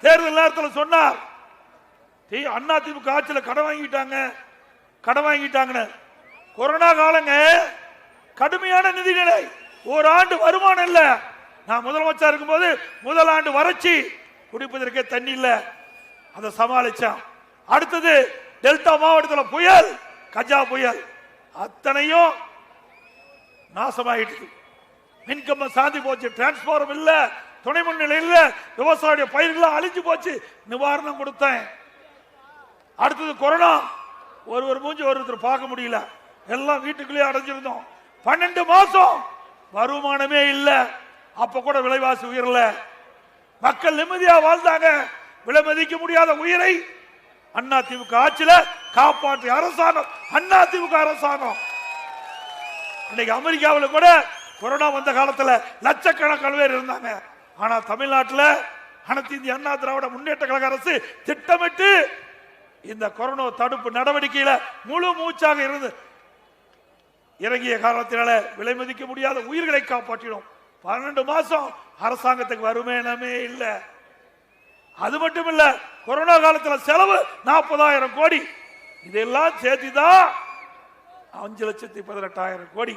தேர்தல் நேரத்தில் சொன்னார் அண்ணா திமுக ஆட்சியில் கடன் வாங்கிட்டாங்க. கொரோனா காலங்க கடுமையான நிதிநிலை, ஒரு ஆண்டு வருமானம் இல்ல. நான் முதலமைச்சர் இருக்கும்போது முதல் ஆண்டு வறட்சி, குடிப்பதற்கே தண்ணி இல்ல, அதை சமாளிச்சான். அடுத்தது டெல்டா மாவட்டத்தில் புயல், கஜா புயல், அத்தனையும் நாசமாயிட்டு மின்கம்பம் சாந்தி போச்சு, டிரான்ஸ்பார்மர் இல்ல, துணை மின் நிலையம் இல்ல, விவசாய பயிர்கள் அழிஞ்சு போச்சு, நிவாரணம் கொடுத்தேன். அடுத்தது கொரோனா, ஒருவர் மூஞ்சி ஒருத்தர் பார்க்க முடியல, எல்லாம் வீட்டுக்குள்ளேயே அடைஞ்சிருந்தோம். 12 மாசம் வருமானமே இல்ல, அப்ப கூட விலைவாசி உயரல, மக்கள் நிம்மதியா வாழ்ந்தாங்க. விலை மதிக்க முடியாத உயிரை அண்ணா திமுக ஆட்சியில காப்பாற்றிய அரசாங்கம் அண்ணா திமுக அரசாங்கம். இன்னைக்கு அமெரிக்காவில் கூட கொரோனா வந்த காலத்துல லட்சக்கணக்கான பேர் இருந்தாங்க. ஆனா தமிழ்நாட்டில் அனைத்து இந்திய அண்ணா திராவிட முன்னேற்ற கழக அரசு திட்டமிட்டு இந்த கொரோனா தடுப்பு நடவடிக்கையில முழு மூச்சாக இருந்து இறங்கிய காரணத்தினால விலை மதிக்க முடியாத உயிர்களை காப்பாற்றினோம். 12 மாசம் அரசாங்கத்துக்கு வருமானமே இல்ல. அது மட்டும் இல்ல, கொரோனா காலத்தில் செலவு 40,000 கோடி, இதெல்லாம் சேர்த்துதான் 5,18,000 கோடி.